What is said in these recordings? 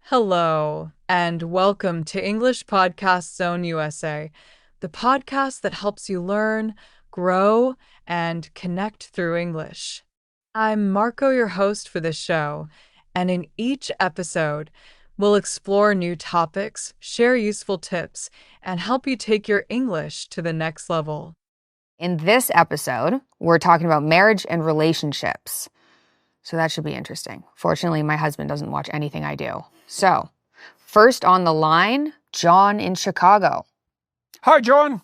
Hello, and welcome to English Podcast Zone USA, the podcast that helps you learn, grow, and connect through English. I'm Marco, your host for this show, and in each episode, we'll explore new topics, share useful tips, and help you take your English to the next level. In this episode, we're talking about marriage and relationships. So that should be interesting. Fortunately, my husband doesn't watch anything I do. So, first on the line, John in Chicago. Hi, John.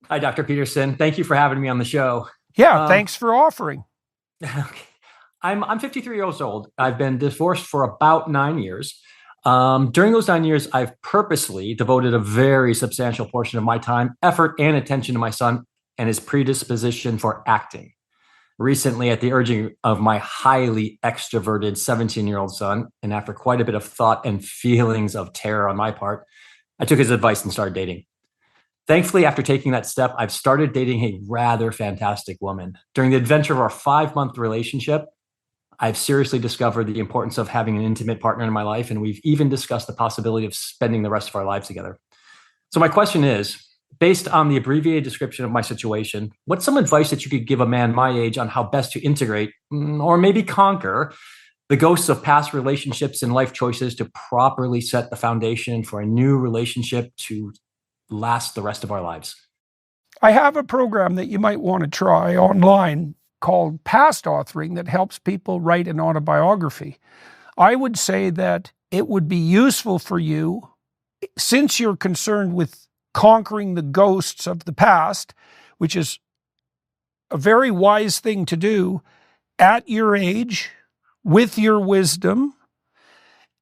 Hi, Dr. Peterson. Thank you for having me on the show. Yeah, thanks for offering. I'm 53 years old. I've been divorced for about 9 years. During those 9 years, I've purposely devoted a very substantial portion of my time, effort, and attention to my son and his predisposition for acting. Recently, at the urging of my highly extroverted 17-year-old son, and after quite a bit of thought and feelings of terror on my part, I took his advice and started dating. Thankfully, after taking that step, I've started dating a rather fantastic woman. During the adventure of our 5-month relationship, I've seriously discovered the importance of having an intimate partner in my life, and we've even discussed the possibility of spending the rest of our lives together. So my question is, based on the abbreviated description of my situation, what's some advice that you could give a man my age on how best to integrate, or maybe conquer, the ghosts of past relationships and life choices to properly set the foundation for a new relationship to last the rest of our lives? I have a program that you might want to try online called Past Authoring that helps people write an autobiography. I would say that it would be useful for you, since you're concerned with conquering the ghosts of the past, which is a very wise thing to do at your age, with your wisdom,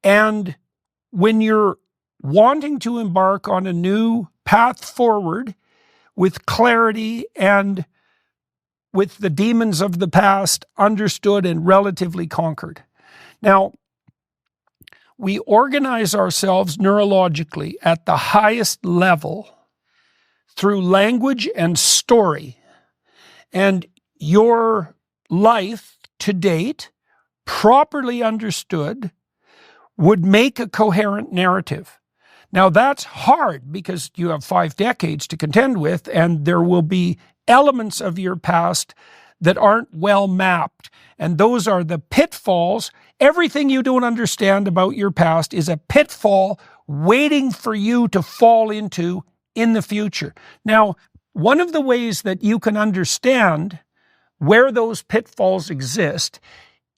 and when you're wanting to embark on a new path forward with clarity and with the demons of the past understood and relatively conquered. Now, we organize ourselves neurologically at the highest level through language and story. And your life to date, properly understood, would make a coherent narrative. Now, that's hard because you have 5 decades to contend with, and there will be elements of your past that aren't well mapped. And those are the pitfalls. Everything you don't understand about your past is a pitfall waiting for you to fall into in the future. Now, one of the ways that you can understand where those pitfalls exist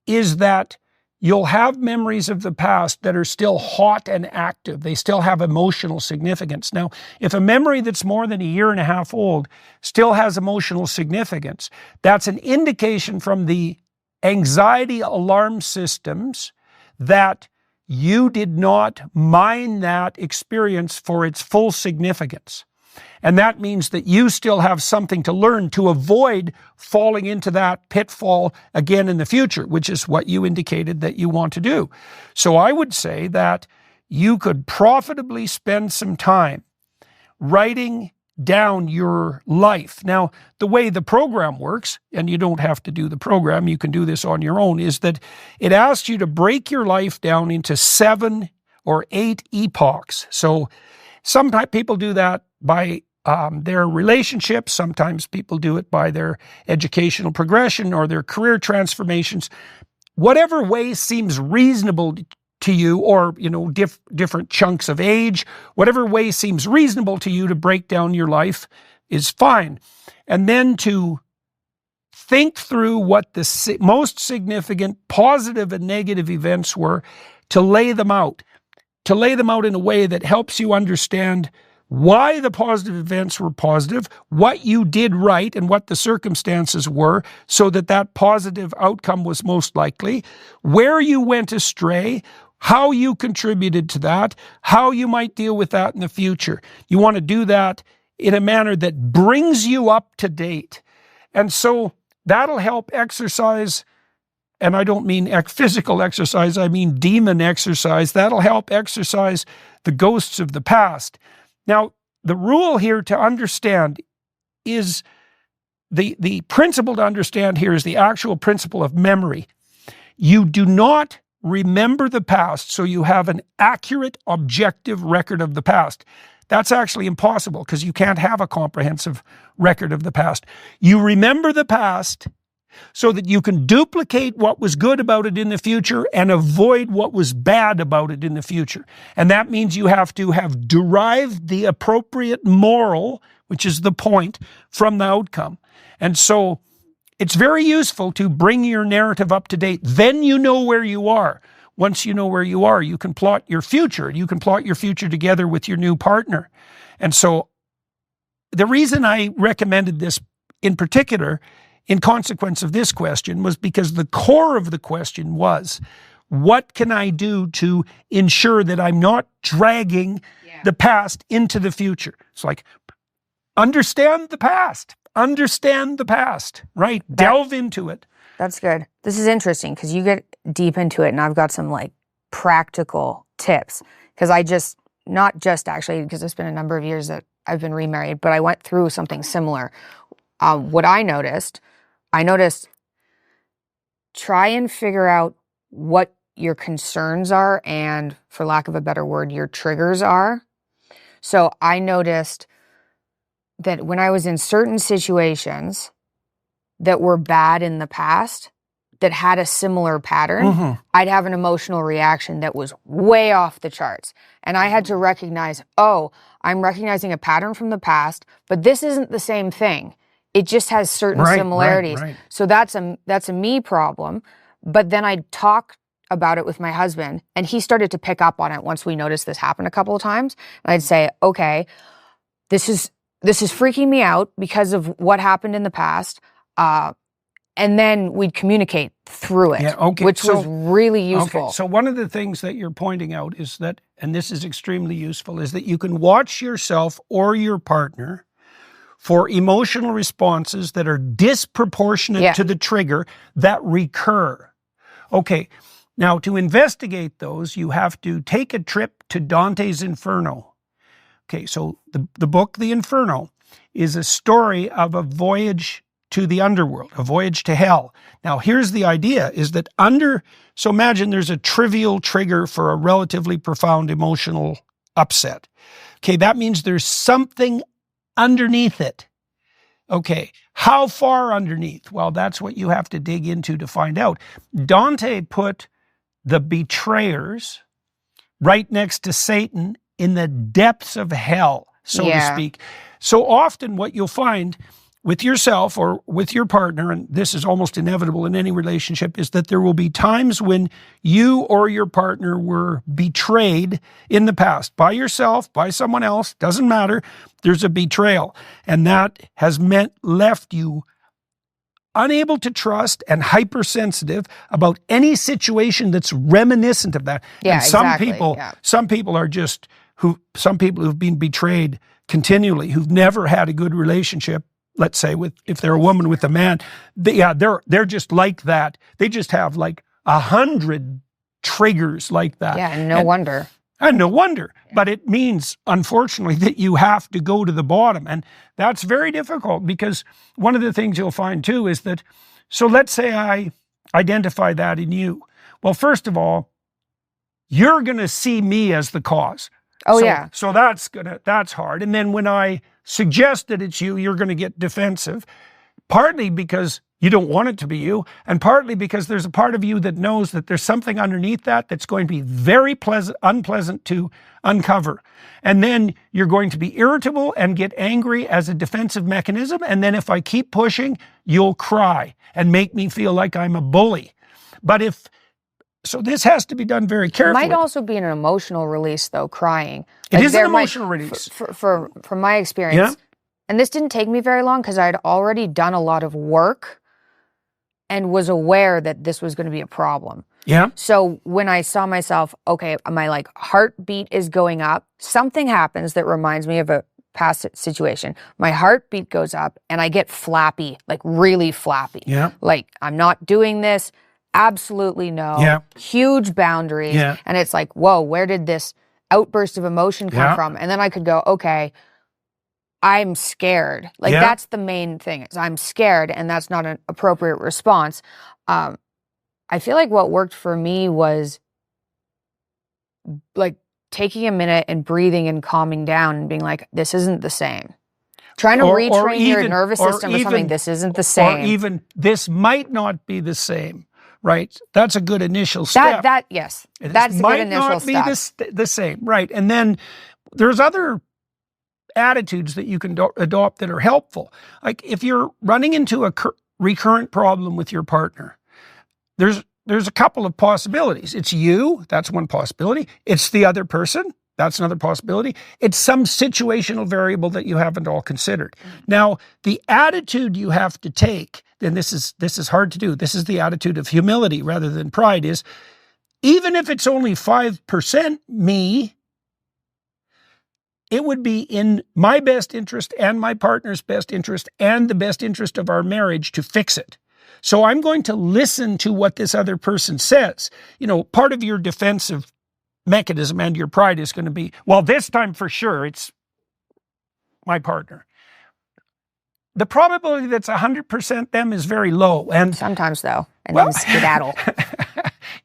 is that you'll have memories of the past that are still hot and active. They still have emotional significance. Now, if a memory that's more than 1.5 years old still has emotional significance, that's an indication from the anxiety alarm systems that you did not mine that experience for its full significance. And that means that you still have something to learn to avoid falling into that pitfall again in the future, which is what you indicated that you want to do. So I would say that you could profitably spend some time writing down your life. Now, the way the program works, and you don't have to do the program, you can do this on your own, is that it asks you to break your life down into 7 or 8 epochs. So sometimes people do that by their relationships. Sometimes people do it by their educational progression or their career transformations. Whatever way seems reasonable to you, or different chunks of age, whatever way seems reasonable to you to break down your life is fine. And then to think through what the most significant positive and negative events were, to lay them out in a way that helps you understand why the positive events were positive, what you did right, and what the circumstances were so that that positive outcome was most likely, where you went astray, how you contributed to that, how you might deal with that in the future. You want to do that in a manner that brings you up to date. And so that'll help exercise, and I don't mean physical exercise, I mean demon exercise. That'll help exercise the ghosts of the past. Now, the rule here to understand is the principle to understand here is the actual principle of memory. You do not remember the past so you have an accurate, objective record of the past. That's actually impossible because you can't have a comprehensive record of the past. You remember the past so that you can duplicate what was good about it in the future and avoid what was bad about it in the future. And that means you have to have derived the appropriate moral, which is the point, from the outcome. And so it's very useful to bring your narrative up to date. Then you know where you are. Once you know where you are, you can plot your future. You can plot your future together with your new partner. And so the reason I recommended this in particular, in consequence of this question, was because the core of the question was, what can I do to ensure that I'm not dragging the past into the future? It's like, understand the past. Understand the past, right? Delve into it. That's good. This is interesting because you get deep into it, and I've got some like practical tips because not just actually, because it's been a number of years that I've been remarried, but I went through something similar. What I noticed, try and figure out what your concerns are and, for lack of a better word, your triggers are. So I noticed that when I was in certain situations that were bad in the past, that had a similar pattern, I'd have an emotional reaction that was way off the charts. And I had to recognize, oh, I'm recognizing a pattern from the past, but this isn't the same thing. It just has certain similarities. Right. So that's a me problem. But then I'd talk about it with my husband, and he started to pick up on it once we noticed this happen a couple of times. And I'd say, okay, this is freaking me out because of what happened in the past. And then we'd communicate through it, which was really useful. Okay. So one of the things that you're pointing out is that, and this is extremely useful, is that you can watch yourself or your partner for emotional responses that are disproportionate to the trigger that recur. Okay. Now, to investigate those, you have to take a trip to Dante's Inferno. Okay, so the book, The Inferno, is a story of a voyage to the underworld, a voyage to hell. Now, here's the idea, is that so imagine there's a trivial trigger for a relatively profound emotional upset. Okay, that means there's something underneath it. Okay, how far underneath? Well, that's what you have to dig into to find out. Dante put the betrayers right next to Satan in the depths of hell, so to speak. So often what you'll find with yourself or with your partner, and this is almost inevitable in any relationship, is that there will be times when you or your partner were betrayed in the past, by yourself, by someone else, doesn't matter, there's a betrayal. And that has left you unable to trust and hypersensitive about any situation that's reminiscent of that. Yeah, and some exactly. people are just some people who've been betrayed continually, who've never had a good relationship, let's say if they're a woman with a man, they're just like that. They just have like 100 triggers like that. Yeah, and no wonder. And no wonder. But it means, unfortunately, that you have to go to the bottom. And that's very difficult because one of the things you'll find too is that, so let's say I identify that in you. Well, first of all, you're going to see me as the cause. So that's hard. And then when I suggest that it's you, you're going to get defensive, partly because you don't want it to be you, and partly because there's a part of you that knows that there's something underneath that that's going to be very unpleasant to uncover. And then you're going to be irritable and get angry as a defensive mechanism. And then if I keep pushing, you'll cry and make me feel like I'm a bully. So this has to be done very carefully. It might also be an emotional release, though, crying. It is an emotional release. From my experience, and this didn't take me very long because I'd already done a lot of work and was aware that this was going to be a problem. Yeah. So when I saw myself, okay, my heartbeat is going up, something happens that reminds me of a past situation. My heartbeat goes up and I get flappy, like really flappy. Yeah. Like, I'm not doing this. Absolutely no. Yeah. Huge boundaries. Yeah. And it's like, whoa, where did this outburst of emotion come from? And then I could go, okay, I'm scared. That's the main thing, is I'm scared, and that's not an appropriate response. I feel like what worked for me was like taking a minute and breathing and calming down and being like, this isn't the same. Trying to retrain your nervous system or something, this isn't the same. Or even, this might not be the same, right? That's a good initial step. Yes, that's a good initial step. Might not be the same, right? And then there's other attitudes that you can adopt that are helpful. Like if you're running into a recurrent problem with your partner, there's a couple of possibilities. It's you, that's one possibility. It's the other person, that's another possibility. It's some situational variable that you haven't all considered. Now, the attitude you have to take, and this is hard to do, this is the attitude of humility rather than pride, is even if it's only 5% me, it would be in my best interest and my partner's best interest and the best interest of our marriage to fix it. So I'm going to listen to what this other person says. You know, part of your defensive mechanism and your pride is going to be, well, this time for sure, it's my partner. The probability that's 100% them is very low. And sometimes though, and then skedaddle.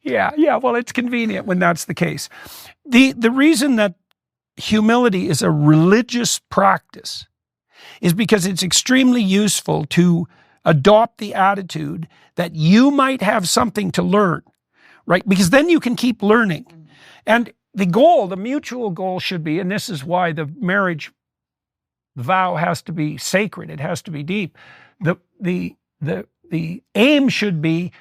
Yeah, well, it's convenient when that's the case. The reason that humility is a religious practice is because it's extremely useful to adopt the attitude that you might have something to learn, right? Because then you can keep learning. And the goal, the mutual goal should be, and this is why the marriage vow has to be sacred, it has to be deep. The aim should be,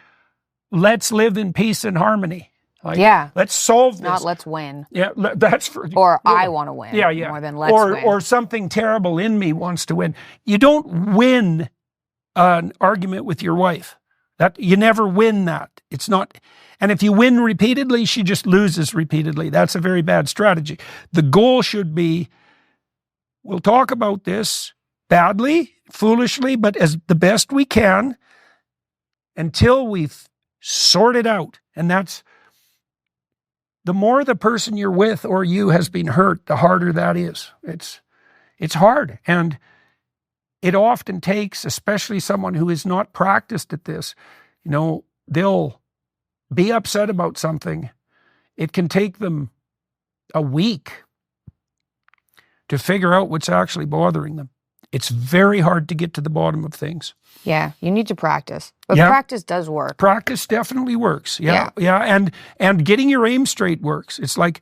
let's live in peace and harmony. Like, let's solve this. Not let's win. Yeah, that's for... Or I want to win. Yeah. More than let's win. Or something terrible in me wants to win. You don't win an argument with your wife. That you never win that. It's not... And if you win repeatedly, she just loses repeatedly. That's a very bad strategy. The goal should be, we'll talk about this badly, foolishly, but as the best we can until we've sorted out. And that's, the more the person you're with or you has been hurt, the harder that is. It's hard. And it often takes, especially someone who is not practiced at this, you know, they'll be upset about something. It can take them a week to figure out what's actually bothering them. It's very hard to get to the bottom of things. Yeah, you need to practice. But practice does work. Practice definitely works. Yeah. And getting your aim straight works. It's like,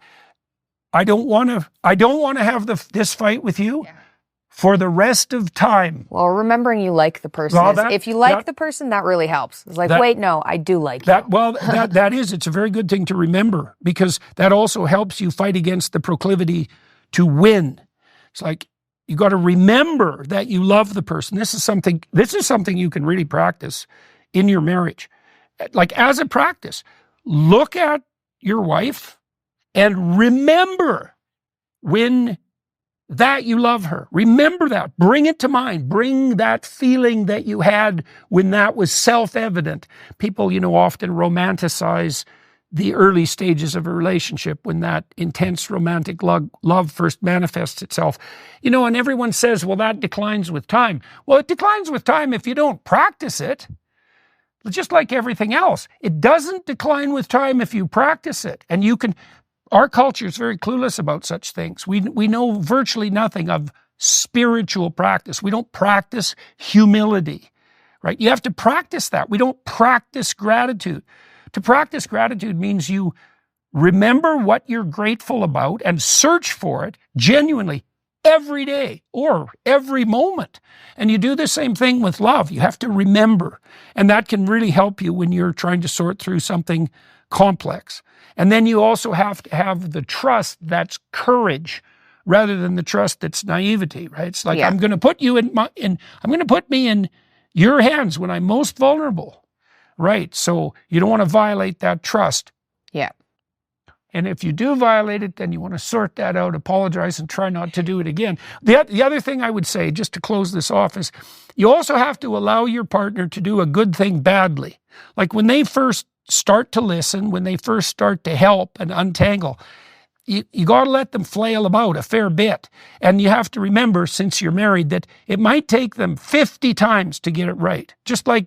I don't want to have this fight with you for the rest of time. Well, remembering you like the person. If you like the person, that really helps. It's like, wait, no, I do like you. Well, it's a very good thing to remember, because that also helps you fight against the proclivity to win. It's like, you got to remember that you love the person. This is something you can really practice in your marriage. Like, as a practice, look at your wife and remember when that you love her. Remember that. Bring it to mind. Bring that feeling that you had when that was self-evident. People, often romanticize the early stages of a relationship when that intense romantic love first manifests itself. And everyone says, well, that declines with time. Well, it declines with time if you don't practice it. Just like everything else. It doesn't decline with time if you practice it. And our culture is very clueless about such things. We know virtually nothing of spiritual practice. We don't practice humility, right? You have to practice that. We don't practice gratitude. To practice gratitude means you remember what you're grateful about and search for it genuinely every day or every moment. And you do the same thing with love. You have to remember. And that can really help you when you're trying to sort through something complex. And then you also have to have the trust that's courage rather than the trust that's naivety, right? It's like, I'm going to put you I'm going to put me in your hands when I'm most vulnerable, right? So you don't want to violate that trust. Yeah. And if you do violate it, then you want to sort that out, apologize, and try not to do it again. The other thing I would say, just to close this off, is you also have to allow your partner to do a good thing badly. Like when they first start to listen, when they first start to help and untangle, you got to let them flail about a fair bit. And you have to remember, since you're married, that it might take them 50 times to get it right. Just like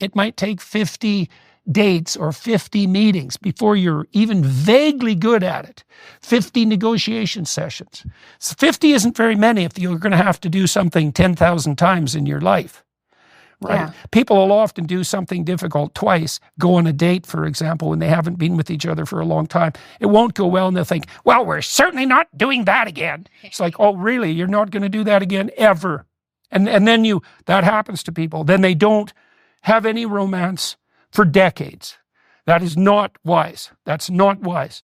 it might take 50 dates or 50 meetings before you're even vaguely good at it. 50 negotiation sessions. So 50 isn't very many if you're going to have to do something 10,000 times in your life. Right? Yeah. People will often do something difficult twice, go on a date, for example, when they haven't been with each other for a long time. It won't go well, and they'll think, well, we're certainly not doing that again. It's like, oh, really? You're not going to do that again ever? And then that happens to people. Then they don't have any romance for decades. That is not wise. That's not wise.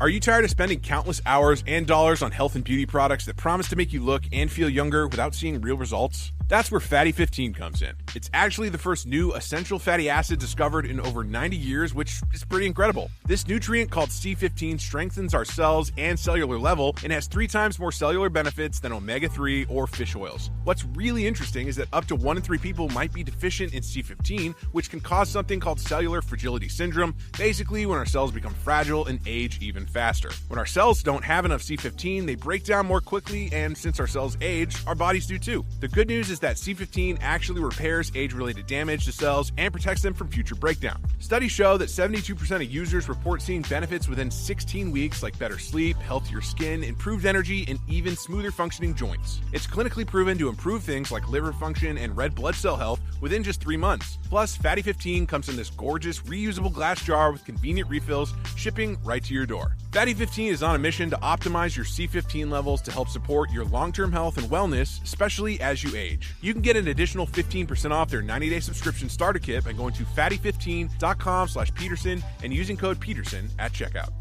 Are you tired of spending countless hours and dollars on health and beauty products that promise to make you look and feel younger without seeing real results? That's where Fatty 15 comes in. It's actually the first new essential fatty acid discovered in over 90 years, which is pretty incredible. This nutrient called C15 strengthens our cells and cellular level and has 3 times more cellular benefits than omega-3 or fish oils. What's really interesting is that up to 1 in 3 people might be deficient in C15, which can cause something called cellular fragility syndrome, basically when our cells become fragile and age even faster. When our cells don't have enough C15, they break down more quickly, and since our cells age, our bodies do too. The good news is that C15 actually repairs age-related damage to cells and protects them from future breakdown. Studies show that 72% of users report seeing benefits within 16 weeks, like better sleep, healthier skin, improved energy, and even smoother functioning joints. It's clinically proven to improve things like liver function and red blood cell health within just 3 months. Plus, Fatty 15 comes in this gorgeous reusable glass jar with convenient refills, shipping right to your door. Fatty 15 is on a mission to optimize your C15 levels to help support your long-term health and wellness, especially as you age. You can get an additional 15% off their 90-day subscription starter kit by going to fatty15.com/Peterson and using code Peterson at checkout.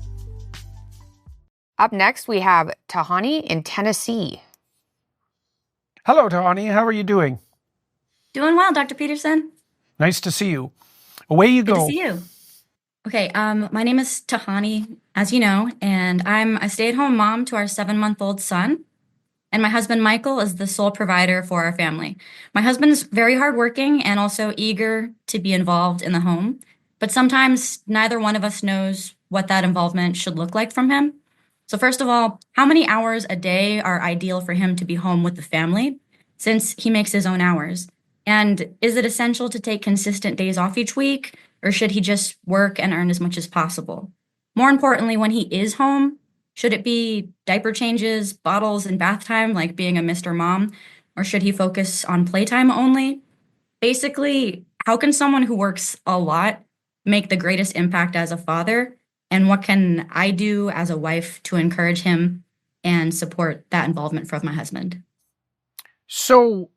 Up next, we have Tahani in Tennessee. Hello, Tahani. How are you doing? Doing well, Dr. Peterson. Nice to see you. Away you Good go. to see you. Okay, my name is Tahani, as you know, and I'm a stay-at-home mom to our 7-month-old son. And my husband, Michael, is the sole provider for our family. My husband's very hardworking and also eager to be involved in the home, but sometimes neither one of us knows what that involvement should look like from him. So first of all, how many hours a day are ideal for him to be home with the family, since he makes his own hours? And is it essential to take consistent days off each week, or should he just work and earn as much as possible? More importantly, when he is home, should it be diaper changes, bottles, and bath time, like being a Mr. Mom, or should he focus on playtime only? Basically, how can someone who works a lot make the greatest impact as a father? And what can I do as a wife to encourage him and support that involvement from my husband? So,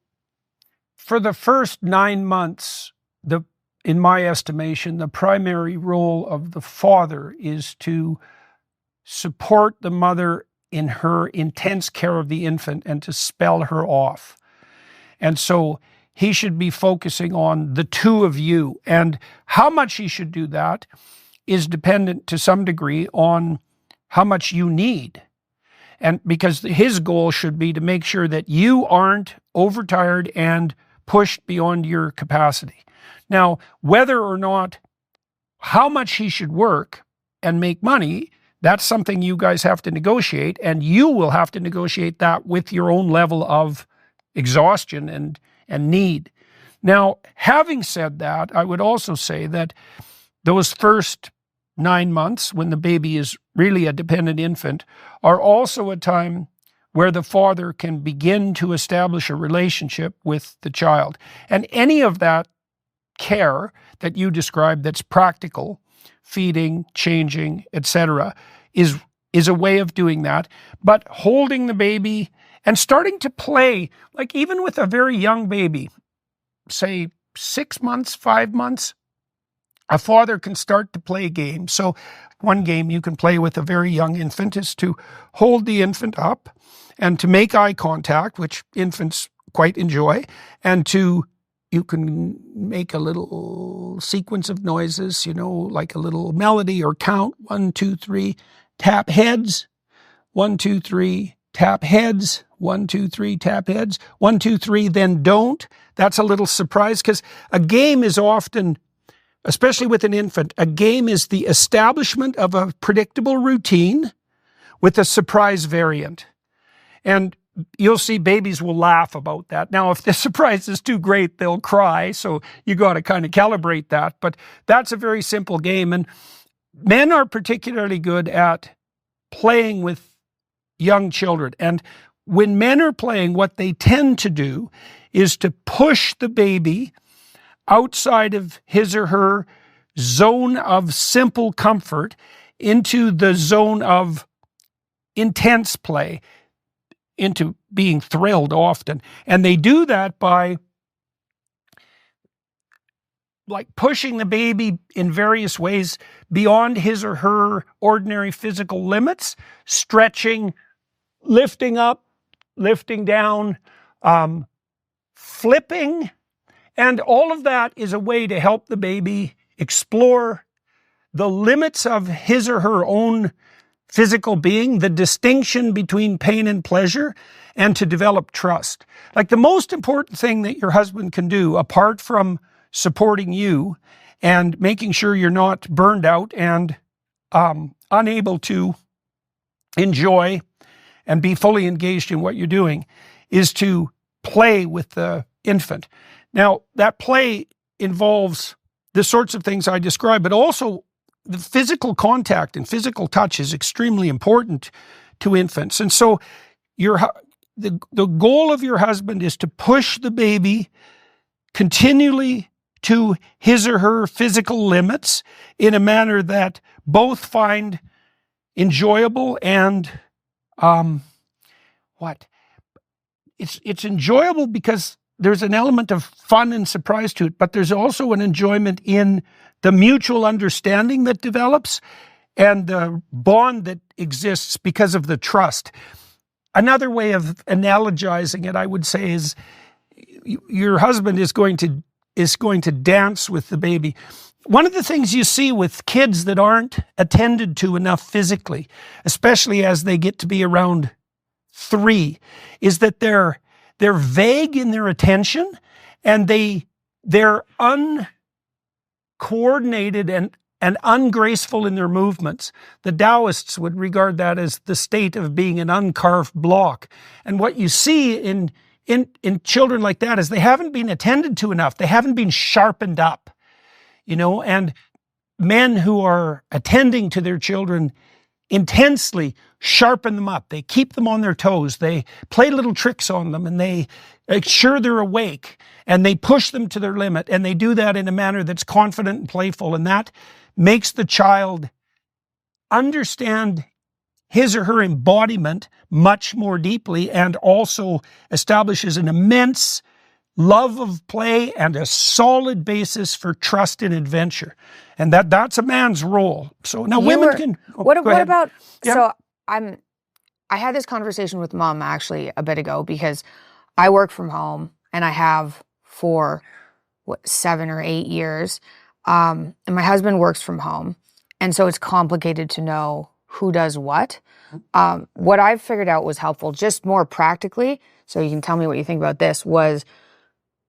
for the first 9 months, in my estimation, the primary role of the father is to support the mother in her intense care of the infant and to spell her off. And so he should be focusing on the two of you. And how much he should do that is dependent to some degree on how much you need. And because his goal should be to make sure that you aren't overtired and pushed beyond your capacity. Now, whether or not, how much he should work and make money, that's something you guys have to negotiate, and you will have to negotiate that with your own level of exhaustion and need. Now, having said that, I would also say that those first 9 months, when the baby is really a dependent infant, are also a time where the father can begin to establish a relationship with the child. And any of that care that you described that's practical, feeding, changing, etc., is a way of doing that. But holding the baby and starting to play, like even with a very young baby, say 6 months, 5 months, a father can start to play games. So one game you can play with a very young infant is to hold the infant up and to make eye contact, which infants quite enjoy, and you can make a little sequence of noises, like a little melody, or count 1, 2, 3, tap heads, 1, 2, 3, tap heads, 1, 2, 3, tap heads, 1, 2, 3, then don't. That's a little surprise, because a game is often, especially with an infant, a game is the establishment of a predictable routine with a surprise variant. And you'll see babies will laugh about that. Now, if the surprise is too great, they'll cry. So you got to kind of calibrate that. But that's a very simple game. And men are particularly good at playing with young children. And when men are playing, what they tend to do is to push the baby outside of his or her zone of simple comfort into the zone of intense play, into being thrilled often. And they do that by like pushing the baby in various ways beyond his or her ordinary physical limits, stretching, lifting up, lifting down, flipping. And all of that is a way to help the baby explore the limits of his or her own physical being, the distinction between pain and pleasure, and to develop trust. Like the most important thing that your husband can do, apart from supporting you and making sure you're not burned out and unable to enjoy and be fully engaged in what you're doing, is to play with the infant. Now, that play involves the sorts of things I described, but also the physical contact and physical touch is extremely important to infants. And so the goal of your husband is to push the baby continually to his or her physical limits in a manner that both find enjoyable and it's enjoyable because there's an element of fun and surprise to it, but there's also an enjoyment in the mutual understanding that develops and the bond that exists because of the trust. Another way of analogizing it, I would say, is your husband is going to dance with the baby. One of the things you see with kids that aren't attended to enough physically, especially as they get to be around 3, is that they're vague in their attention and they're uncoordinated and ungraceful in their movements. The Taoists would regard that as the state of being an uncarved block. And what you see in children like that is they haven't been attended to enough. They haven't been sharpened up, and men who are attending to their children intensely sharpen them up. They keep them on their toes. They play little tricks on them and they make sure they're awake and they push them to their limit. And they do that in a manner that's confident and playful. And that makes the child understand his or her embodiment much more deeply and also establishes an immense love of play and a solid basis for trust and adventure. And that's a man's role. So now women can... What about... Yeah. So I had this conversation with Mom actually a bit ago because I work from home and I have for 7 or 8 years. And my husband works from home. And so it's complicated to know who does what. What I've figured out was helpful, just more practically, so you can tell me what you think about this, was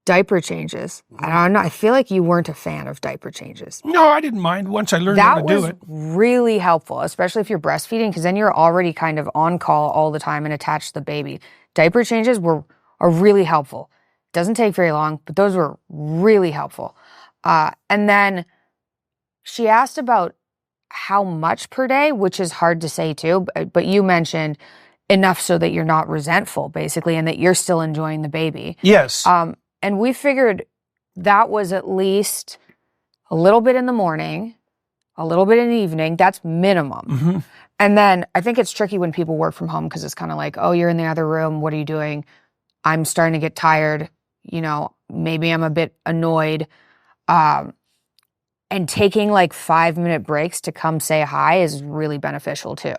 diaper changes. I don't know. I feel like you weren't a fan of diaper changes. No, I didn't mind once I learned how to do it. That was really helpful, especially if you're breastfeeding, because then you're already kind of on call all the time and attached to the baby. Diaper changes are really helpful. Doesn't take very long, but those were really helpful. And then she asked about how much per day, which is hard to say too, but you mentioned enough so that you're not resentful, basically, and that you're still enjoying the baby. Yes. And we figured that was at least a little bit in the morning, a little bit in the evening. That's minimum. Mm-hmm. And then I think it's tricky when people work from home because it's kind of like, oh, you're in the other room. What are you doing? I'm starting to get tired. Maybe I'm a bit annoyed. And taking like 5-minute breaks to come say hi is really beneficial too.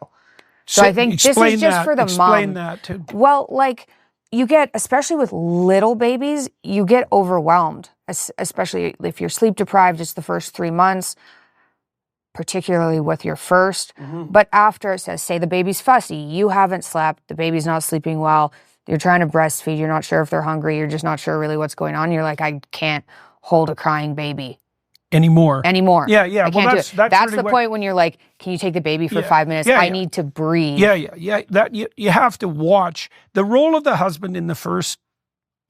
So I think this is just for the mom. Explain that too. Well, like you get, especially with little babies, you get overwhelmed, especially if you're sleep deprived. It's the first 3 months, particularly with your first. Mm-hmm. But after it says, say the baby's fussy, you haven't slept, the baby's not sleeping well, you're trying to breastfeed, you're not sure if they're hungry, you're just not sure really what's going on. You're like, I can't hold a crying baby. anymore. Yeah. Yeah. I can't do it. That's really the point when you're like, can you take the baby for 5 minutes? I need to breathe. Yeah. That you have to watch. The role of the husband in the first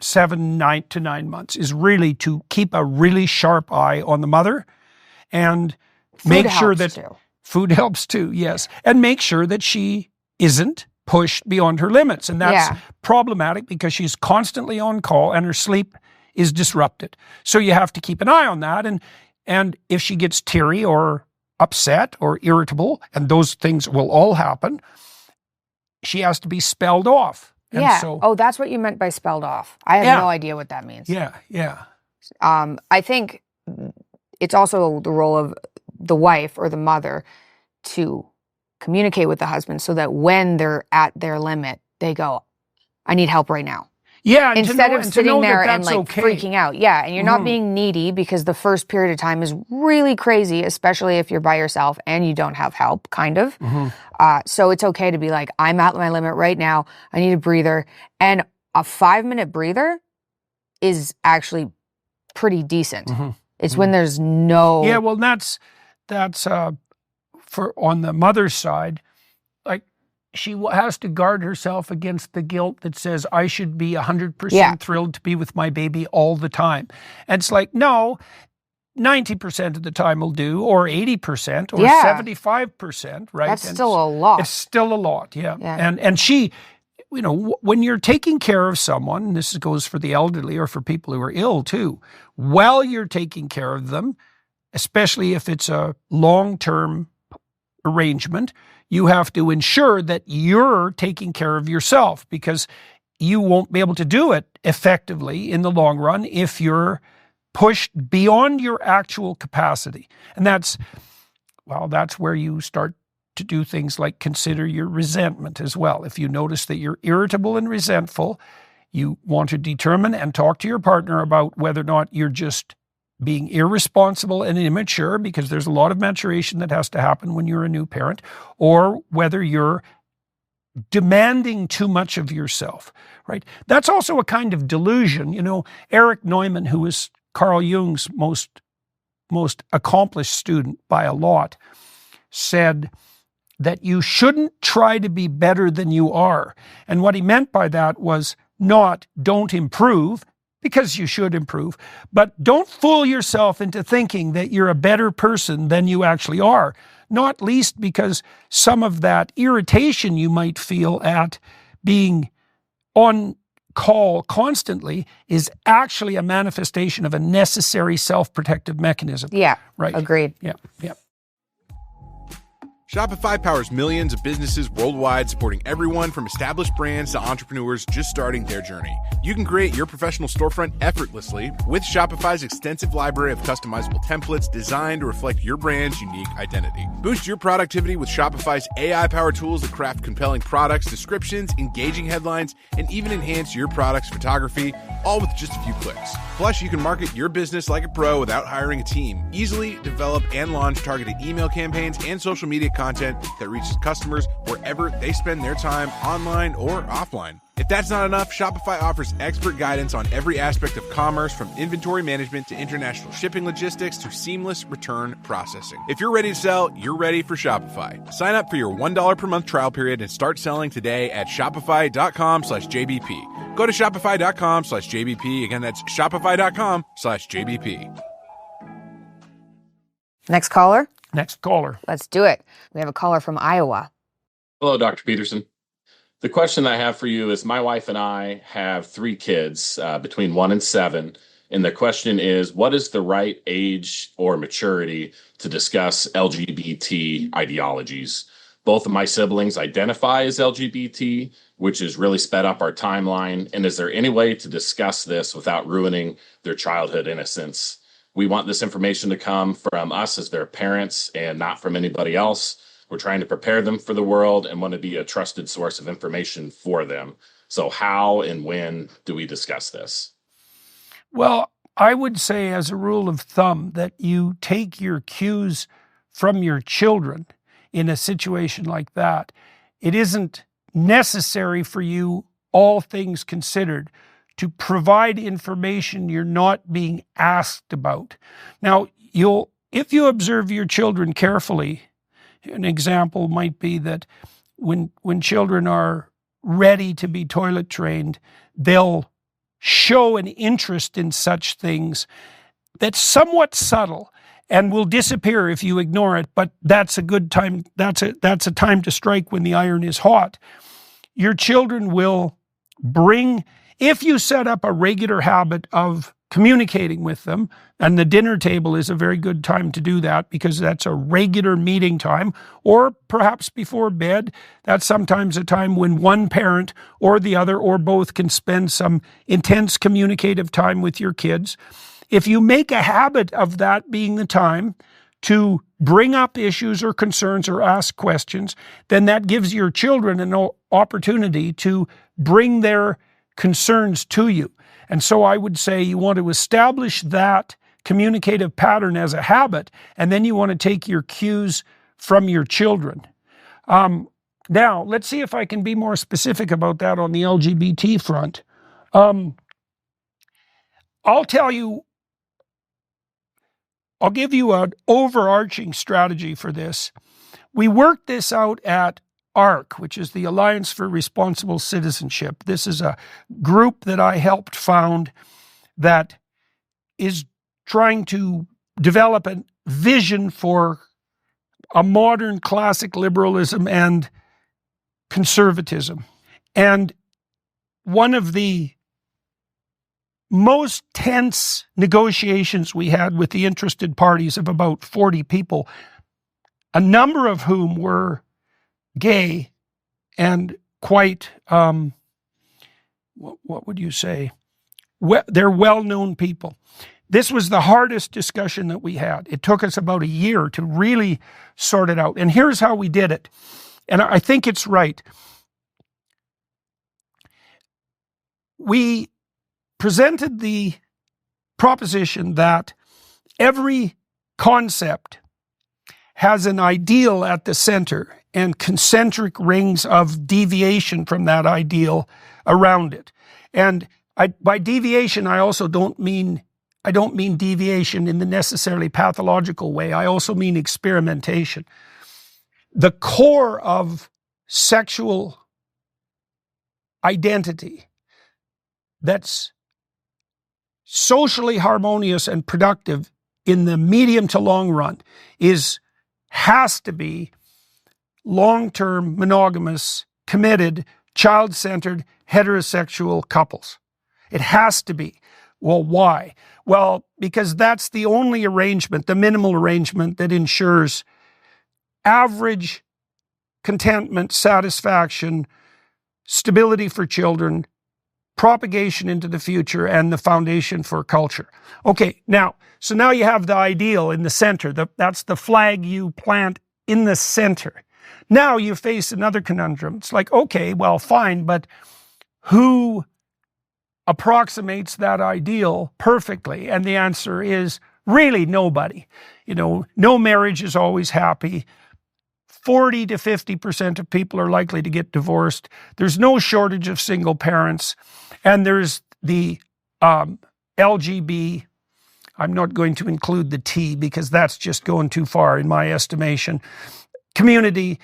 7 to 9 months is really to keep a really sharp eye on the mother and make sure that food helps too. Yes. And make sure that she isn't pushed beyond her limits. And that's problematic because she's constantly on call and her sleep is disrupted. So you have to keep an eye on that. And if she gets teary or upset or irritable, and those things will all happen, she has to be spelled off. And so, that's what you meant by spelled off. I have no idea what that means. Yeah. I think it's also the role of the wife or the mother to communicate with the husband so that when they're at their limit, they go, I need help right now. Yeah. Instead of sitting there and freaking out. Yeah. And you're not being needy because the first period of time is really crazy, especially if you're by yourself and you don't have help, kind of. So it's okay to be like, I'm at my limit right now. I need a breather. And a 5-minute breather is actually pretty decent. It's when there's no... Yeah, well, that's for on the mother's side, like she has to guard herself against the guilt that says I should be 100% thrilled to be with my baby all the time. And it's like, no, 90% of the time will do, or 80%, or 75%, right? That's still a lot. It's still a lot, yeah. And she, you know, when you're taking care of someone, this goes for the elderly or for people who are ill too, while you're taking care of them, especially if it's a long-term arrangement, you have to ensure that you're taking care of yourself, because you won't be able to do it effectively in the long run if you're pushed beyond your actual capacity. And that's where you start to do things like consider your resentment as well. If you notice that you're irritable and resentful, you want to determine and talk to your partner about whether or not you're just being irresponsible and immature, because there's a lot of maturation that has to happen when you're a new parent, or whether you're demanding too much of yourself, right? That's also a kind of delusion. You know, Erich Neumann, who was Carl Jung's most accomplished student by a lot, said that you shouldn't try to be better than you are. And what he meant by that was not don't improve, because you should improve, but don't fool yourself into thinking that you're a better person than you actually are. Not least because some of that irritation you might feel at being on call constantly is actually a manifestation of a necessary self-protective mechanism. Yeah, right. Agreed. Yeah. Shopify powers millions of businesses worldwide, supporting everyone from established brands to entrepreneurs just starting their journey. You can create your professional storefront effortlessly with Shopify's extensive library of customizable templates designed to reflect your brand's unique identity. Boost your productivity with Shopify's AI-powered tools that craft compelling products, descriptions, engaging headlines, and even enhance your product's photography, all with just a few clicks. Plus, you can market your business like a pro without hiring a team. Easily develop and launch targeted email campaigns and social media content that reaches customers wherever they spend their time, online or offline. If that's not enough, Shopify offers expert guidance on every aspect of commerce, from inventory management to international shipping logistics to seamless return processing. If you're ready to sell, you're ready for Shopify. Sign up for your $1 per month trial period and start selling today at shopify.com/JBP. Go to shopify.com/JBP. Again, that's shopify.com/JBP. Next caller. Let's do it. We have a caller from Iowa. Hello, Dr. Peterson. The question I have for you is, my wife and I have 3 kids between 1 and 7. And the question is, what is the right age or maturity to discuss LGBT ideologies? Both of my siblings identify as LGBT, which has really sped up our timeline. And is there any way to discuss this without ruining their childhood innocence? We want this information to come from us as their parents and not from anybody else. We're trying to prepare them for the world and want to be a trusted source of information for them. So how and when do we discuss this? Well, I would say as a rule of thumb that you take your cues from your children in a situation like that. It isn't necessary for you, all things considered, to provide information you're not being asked about. Now, if you observe your children carefully, an example might be that when children are ready to be toilet trained, they'll show an interest in such things that's somewhat subtle and will disappear if you ignore it, but that's a good time, that's a time to strike when the iron is hot. Your children will bring, if you set up a regular habit of communicating with them, and the dinner table is a very good time to do that because that's a regular meeting time, or perhaps before bed, that's sometimes a time when one parent or the other or both can spend some intense communicative time with your kids. If you make a habit of that being the time to bring up issues or concerns or ask questions, then that gives your children an opportunity to bring their concerns to you. And so I would say you want to establish that communicative pattern as a habit, and then you want to take your cues from your children. Now, let's see if I can be more specific about that on the LGBT front. I'll give you an overarching strategy for this. We worked this out at ARC, which is the Alliance for Responsible Citizenship. This is a group that I helped found that is trying to develop a vision for a modern classic liberalism and conservatism. And one of the most tense negotiations we had with the interested parties of about 40 people, a number of whom were gay and quite, what would you say? They're well-known people. This was the hardest discussion that we had. It took us about a year to really sort it out. And here's how we did it. And I think it's right. We presented the proposition that every concept has an ideal at the center and concentric rings of deviation from that ideal around it. And by deviation, I don't mean deviation in the necessarily pathological way. I also mean experimentation. The core of sexual identity that's socially harmonious and productive in the medium to long run has to be long-term, monogamous, committed, child-centered, heterosexual couples. It has to be. Well, why? Well, because that's the only arrangement, the minimal arrangement that ensures average contentment, satisfaction, stability for children, propagation into the future, and the foundation for culture. Okay, now you have the ideal in the center. That's the flag you plant in the center. Now you face another conundrum. It's like, okay, well, fine, but who approximates that ideal perfectly? And the answer is really nobody. No marriage is always happy. 40 to 50% of people are likely to get divorced. There's no shortage of single parents. And there's the LGB. I'm not going to include the T because that's just going too far in my estimation. Community.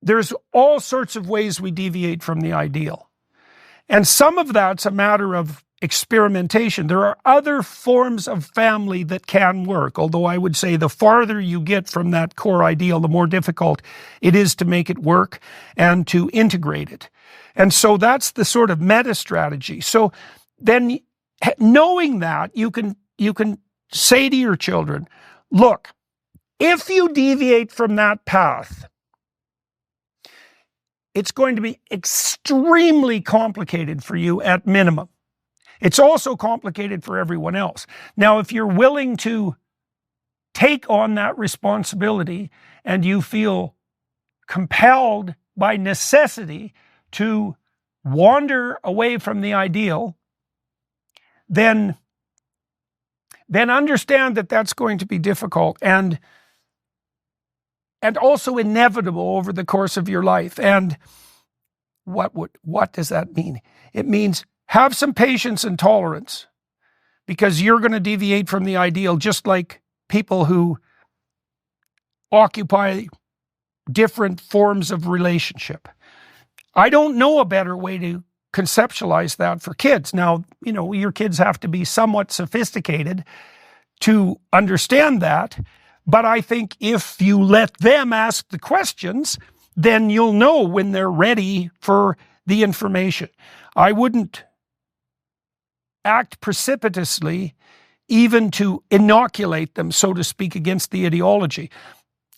There's all sorts of ways we deviate from the ideal. And some of that's a matter of experimentation. There are other forms of family that can work, although I would say the farther you get from that core ideal, the more difficult it is to make it work and to integrate it. And so that's the sort of meta strategy. So then, knowing that, you can say to your children, look, if you deviate from that path, it's going to be extremely complicated for you at minimum. It's also complicated for everyone else. Now, if you're willing to take on that responsibility and you feel compelled by necessity to wander away from the ideal, then understand that that's going to be difficult and also inevitable over the course of your life. And what does that mean? It means have some patience and tolerance, because you're going to deviate from the ideal, just like people who occupy different forms of relationship. I don't know a better way to conceptualize that for kids. Now, your kids have to be somewhat sophisticated to understand that, but I think if you let them ask the questions, then you'll know when they're ready for the information. I wouldn't act precipitously even to inoculate them, so to speak, against the ideology.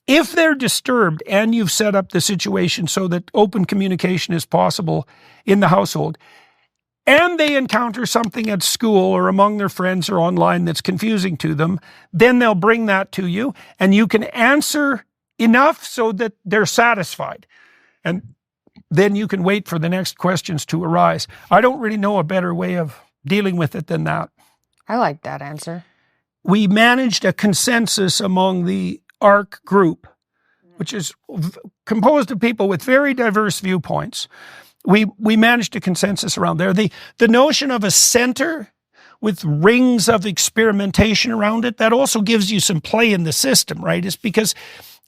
If they're disturbed and you've set up the situation so that open communication is possible in the household, and they encounter something at school or among their friends or online that's confusing to them, then they'll bring that to you, and you can answer enough so that they're satisfied. And then you can wait for the next questions to arise. I don't really know a better way of dealing with it than that. I like that answer. We managed a consensus among the ARC group, which is composed of people with very diverse viewpoints. We managed a consensus around there. The notion of a center with rings of experimentation around it, that also gives you some play in the system, right? It's because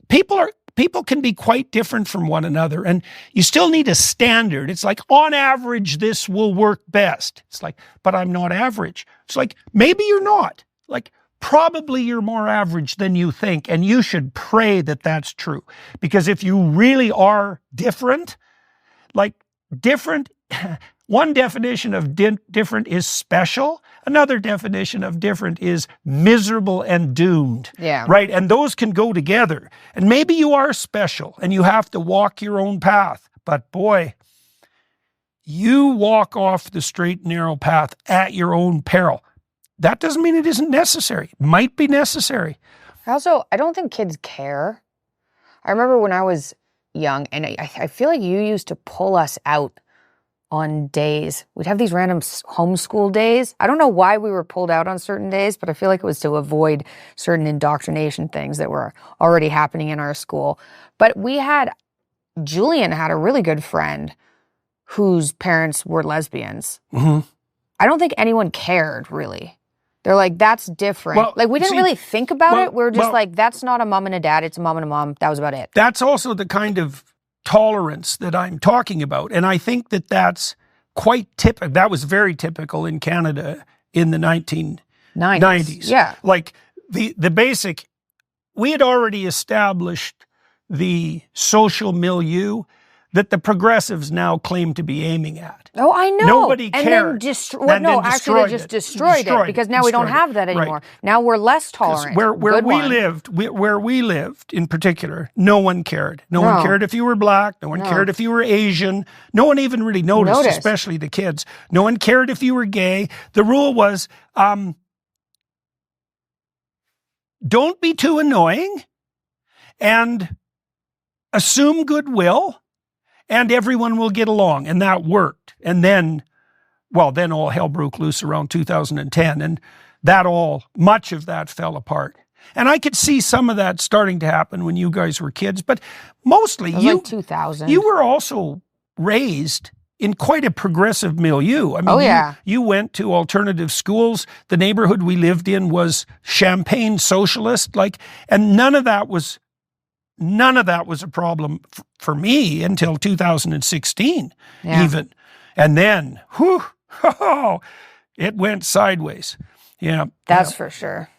people can be quite different from one another, and you still need a standard. It's like, on average, this will work best. It's like, but I'm not average. It's like, maybe you're not. Like, probably you're more average than you think, and you should pray that that's true. Because if you really are different, one definition of different is special. Another definition of different is miserable and doomed. Yeah. Right? And those can go together. And maybe you are special and you have to walk your own path. But boy, you walk off the straight and narrow path at your own peril. That doesn't mean it isn't necessary. It might be necessary. I don't think kids care. I remember when I was young, and I feel like you used to pull us out on days. We'd have these random homeschool days. I don't know why we were pulled out on certain days, but I feel like it was to avoid certain indoctrination things that were already happening in our school. But Julian had a really good friend whose parents were lesbians. Mm-hmm. I don't think anyone cared, really. They're like, that's different. Well, we didn't really think about it. We were just like, that's not a mom and a dad. It's a mom and a mom. That was about it. That's also the kind of tolerance that I'm talking about. And I think that that's quite typical. That was very typical in Canada in the 1990s. Yeah. Like the basic, we had already established the social milieu that the progressives now claim to be aiming at. Oh, I know. Nobody cared. And then they just destroyed it because now we don't have that anymore. Right. Now we're less tolerant. Where we lived in particular, no one cared. No one cared if you were black. No one cared if you were Asian. No one even really noticed, especially the kids. No one cared if you were gay. The rule was, don't be too annoying and assume goodwill, and everyone will get along. And that worked. And then all hell broke loose around 2010. And much of that fell apart. And I could see some of that starting to happen when you guys were kids. But mostly like 2000. You were also raised in quite a progressive milieu. I mean, you went to alternative schools. The neighborhood we lived in was champagne socialist. And none of that was a problem for me until 2016, even. And then, it went sideways. Yeah. That's for sure.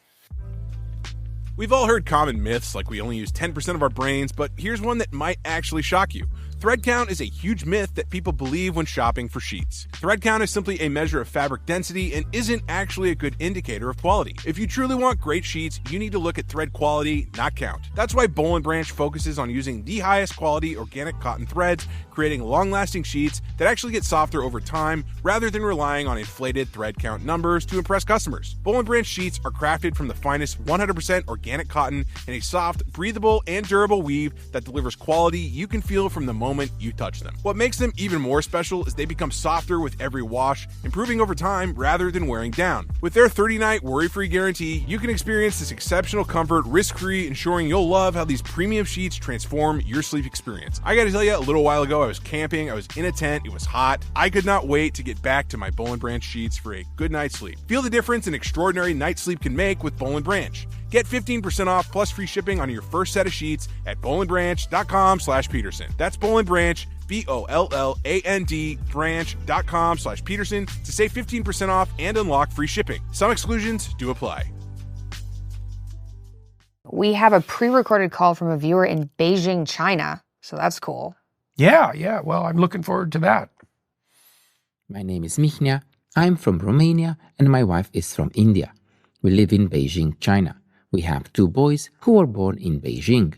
We've all heard common myths like we only use 10% of our brains, but here's one that might actually shock you. Thread count is a huge myth that people believe when shopping for sheets. Thread count is simply a measure of fabric density and isn't actually a good indicator of quality. If you truly want great sheets, you need to look at thread quality, not count. That's why Boll & Branch focuses on using the highest quality organic cotton threads, creating long-lasting sheets that actually get softer over time, rather than relying on inflated thread count numbers to impress customers. Boll & Branch sheets are crafted from the finest 100% organic cotton in a soft, breathable, and durable weave that delivers quality you can feel from the moment moment you touch them. What makes them even more special is they become softer with every wash, improving over time rather than wearing down. With their 30-night worry-free guarantee, you can experience this exceptional comfort risk-free, ensuring you'll love how these premium sheets transform your sleep experience. I gotta tell you, a little while ago I was camping, I was in a tent, it was hot. I could not wait to get back to my Boll & Branch sheets for a good night's sleep. Feel the difference an extraordinary night's sleep can make with Boll & Branch. Get 15% off plus free shipping on your first set of sheets at bollandbranch.com/Peterson. That's Boll & Branch, BOLLAND branch.com/Peterson to save 15% off and unlock free shipping. Some exclusions do apply. We have a pre-recorded call from a viewer in Beijing, China. So that's cool. Yeah. Well, I'm looking forward to that. My name is Mihnea. I'm from Romania and my wife is from India. We live in Beijing, China. We have 2 boys who were born in Beijing.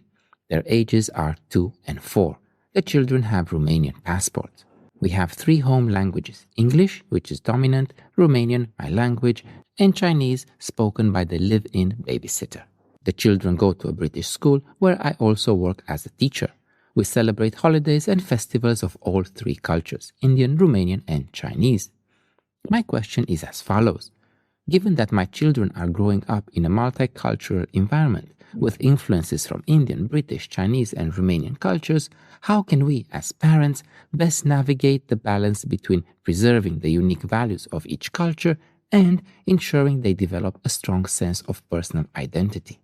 Their ages are 2 and 4. The children have Romanian passports. We have 3 home languages: English, which is dominant, Romanian, my language, and Chinese, spoken by the live-in babysitter. The children go to a British school where I also work as a teacher. We celebrate holidays and festivals of all 3 cultures: Indian, Romanian, and Chinese. My question is as follows. Given that my children are growing up in a multicultural environment with influences from Indian, British, Chinese, and Romanian cultures, how can we, as parents, best navigate the balance between preserving the unique values of each culture and ensuring they develop a strong sense of personal identity?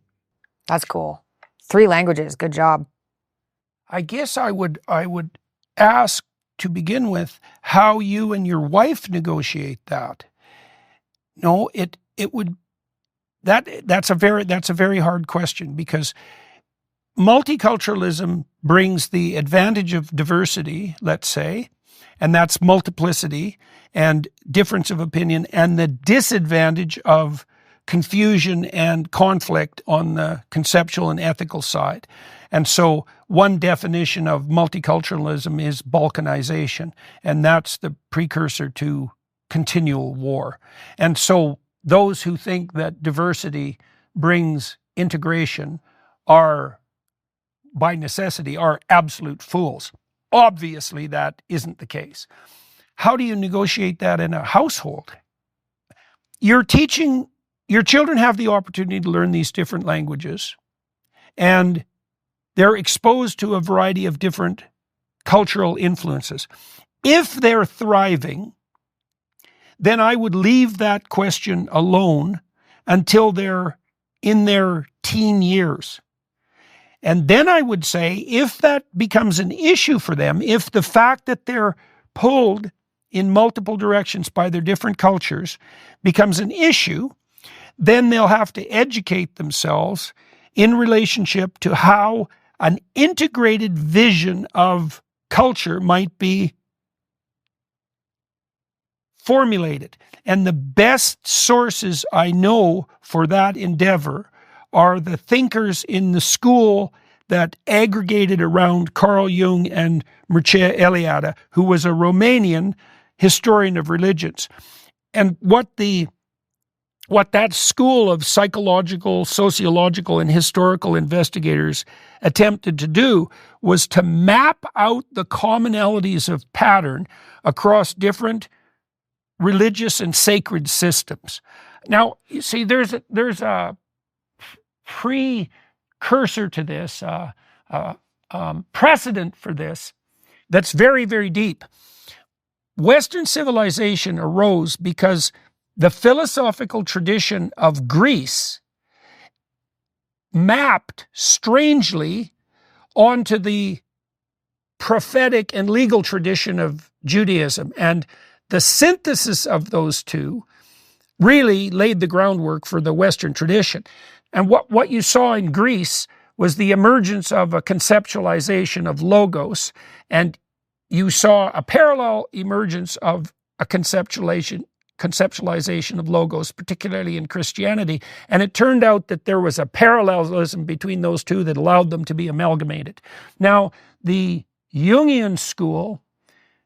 That's cool. 3 languages. Good job. I guess I would ask to begin with how you and your wife negotiate that. No, that's a very hard question, because multiculturalism brings the advantage of diversity, let's say, and that's multiplicity and difference of opinion, and the disadvantage of confusion and conflict on the conceptual and ethical side. And so one definition of multiculturalism is balkanization, and that's the precursor to continual war. And so those who think that diversity brings integration are, by necessity, are absolute fools. Obviously, that isn't the case. How do you negotiate that in a household? Your children have the opportunity to learn these different languages, and they're exposed to a variety of different cultural influences. If they're thriving, then I would leave that question alone until they're in their teen years. And then I would say, if that becomes an issue for them, if the fact that they're pulled in multiple directions by their different cultures becomes an issue, then they'll have to educate themselves in relationship to how an integrated vision of culture might be formulated. And the best sources I know for that endeavor are the thinkers in the school that aggregated around Carl Jung and Mircea Eliade, who was a Romanian historian of religions. And what that school of psychological, sociological, and historical investigators attempted to do was to map out the commonalities of pattern across different religious and sacred systems. Now, you see, there's a precursor to this, precedent for this that's very, very deep. Western civilization arose because the philosophical tradition of Greece mapped strangely onto the prophetic and legal tradition of Judaism. And the synthesis of those two really laid the groundwork for the Western tradition. And what you saw in Greece was the emergence of a conceptualization of logos, and you saw a parallel emergence of a conceptualization of logos, particularly in Christianity. And it turned out that there was a parallelism between those two that allowed them to be amalgamated. Now, the Jungian school,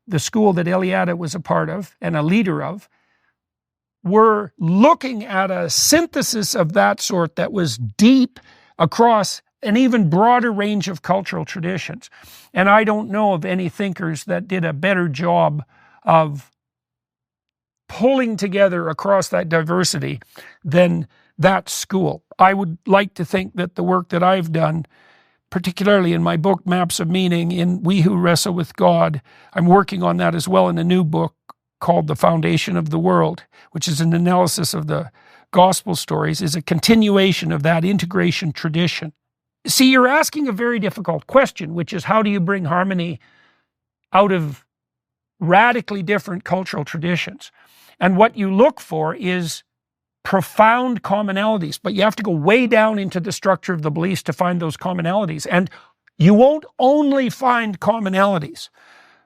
the school that Eliade was a part of and a leader of, were looking at a synthesis of that sort that was deep across an even broader range of cultural traditions. And I don't know of any thinkers that did a better job of pulling together across that diversity than that school. I would like to think that the work that I've done, particularly in my book, Maps of Meaning, in We Who Wrestle with God, I'm working on that as well in a new book called The Foundation of the World, which is an analysis of the gospel stories, is a continuation of that integration tradition. See, you're asking a very difficult question, which is how do you bring harmony out of radically different cultural traditions? And what you look for is profound commonalities, but you have to go way down into the structure of the beliefs to find those commonalities. And you won't only find commonalities.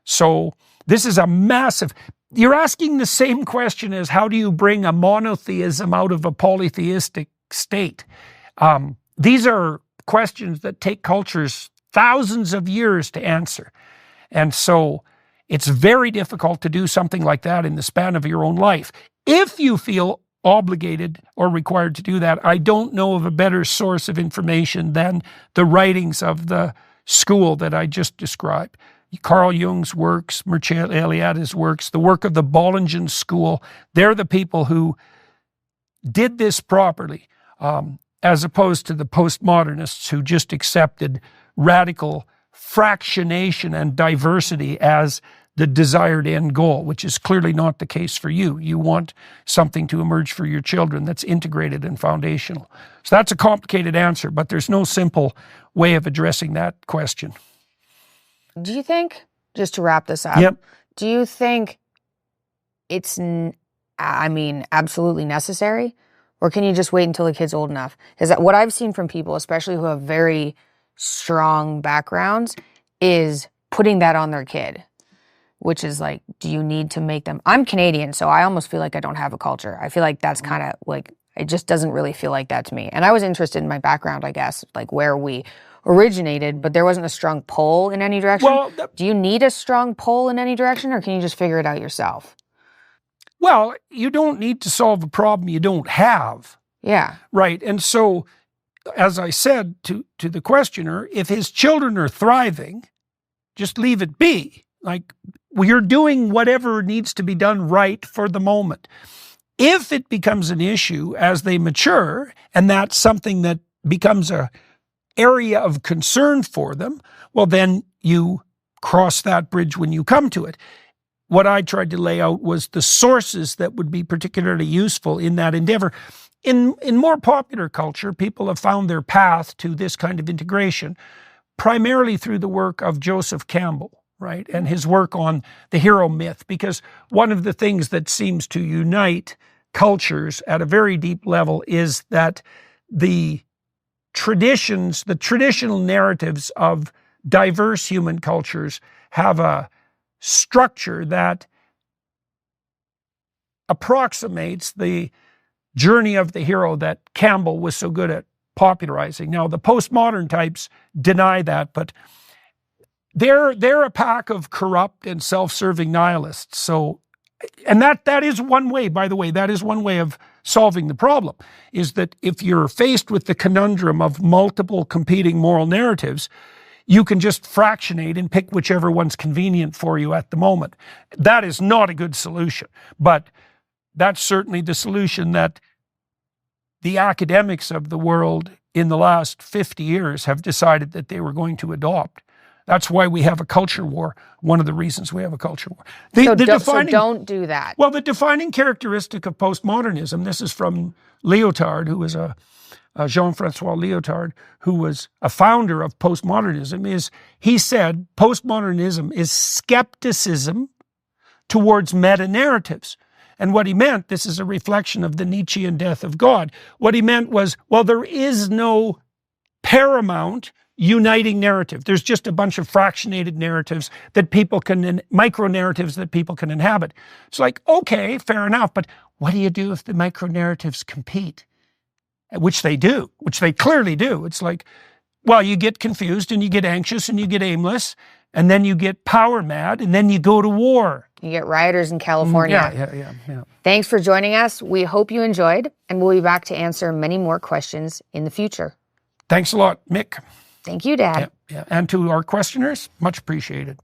So this is a massive, you're asking the same question as how do you bring a monotheism out of a polytheistic state? These are questions that take cultures thousands of years to answer. And so it's very difficult to do something like that in the span of your own life. If you feel obligated or required to do that, I don't know of a better source of information than the writings of the school that I just described. Carl Jung's works, Mircea Eliade's works, the work of the Bollingen School. They're the people who did this properly, as opposed to the postmodernists who just accepted radical fractionation and diversity as the desired end goal, which is clearly not the case for you. You want something to emerge for your children that's integrated and foundational. So that's a complicated answer, but there's no simple way of addressing that question. Do you think, just to wrap this up, Yep. do you think it's, absolutely necessary? Or can you just wait until the kid's old enough? Because what I've seen from people, especially who have very strong backgrounds, is putting that on their kid, which is like, do you need to make them? I'm Canadian, so I almost feel like I don't have a culture. I feel like that's kind of like, it just doesn't really feel like that to me. And I was interested in my background, I guess, like where we originated, but there wasn't a strong pull in any direction. Well, do you need a strong pull in any direction, or can you just figure it out yourself? Well, you don't need to solve a problem you don't have. Yeah. Right. And so, as I said to the questioner, if his children are thriving, just leave it be. Like, you're doing whatever needs to be done right for the moment. If it becomes an issue as they mature, and that's something that becomes a area of concern for them, well, then you cross that bridge when you come to it. What I tried to lay out was the sources that would be particularly useful in that endeavor. In more popular culture, people have found their path to this kind of integration primarily through the work of Joseph Campbell, right? And his work on the hero myth, because one of the things that seems to unite cultures at a very deep level is that the traditional narratives of diverse human cultures have a structure that approximates the journey of the hero that Campbell was so good at popularizing. Now, the postmodern types deny that, but they're a pack of corrupt and self-serving nihilists. So, and that is one way, by the way, that is one way of solving the problem, is that if you're faced with the conundrum of multiple competing moral narratives, you can just fractionate and pick whichever one's convenient for you at the moment. That is not a good solution, but that's certainly the solution that the academics of the world in the last 50 years have decided that they were going to adopt. That's why we have a culture war. One of the reasons we have a culture war. So don't do that. Well, the defining characteristic of postmodernism, this is from Lyotard, who was Jean-Francois Lyotard, who was a founder of postmodernism, is he said postmodernism is skepticism towards meta-narratives. And what he meant, this is a reflection of the Nietzschean death of God, what he meant was, well, there is no paramount uniting narrative. There's just a bunch of fractionated narratives that people can, micro-narratives that people can inhabit. It's like, okay, fair enough, but what do you do if the micro-narratives compete? Which they do, which they clearly do. It's like, well, you get confused and you get anxious and you get aimless, and then you get power mad, and then you go to war. You get rioters in California. Yeah. Thanks for joining us. We hope you enjoyed, and we'll be back to answer many more questions in the future. Thanks a lot, Mick. Thank you, Dad. Yeah. And to our questioners, much appreciated.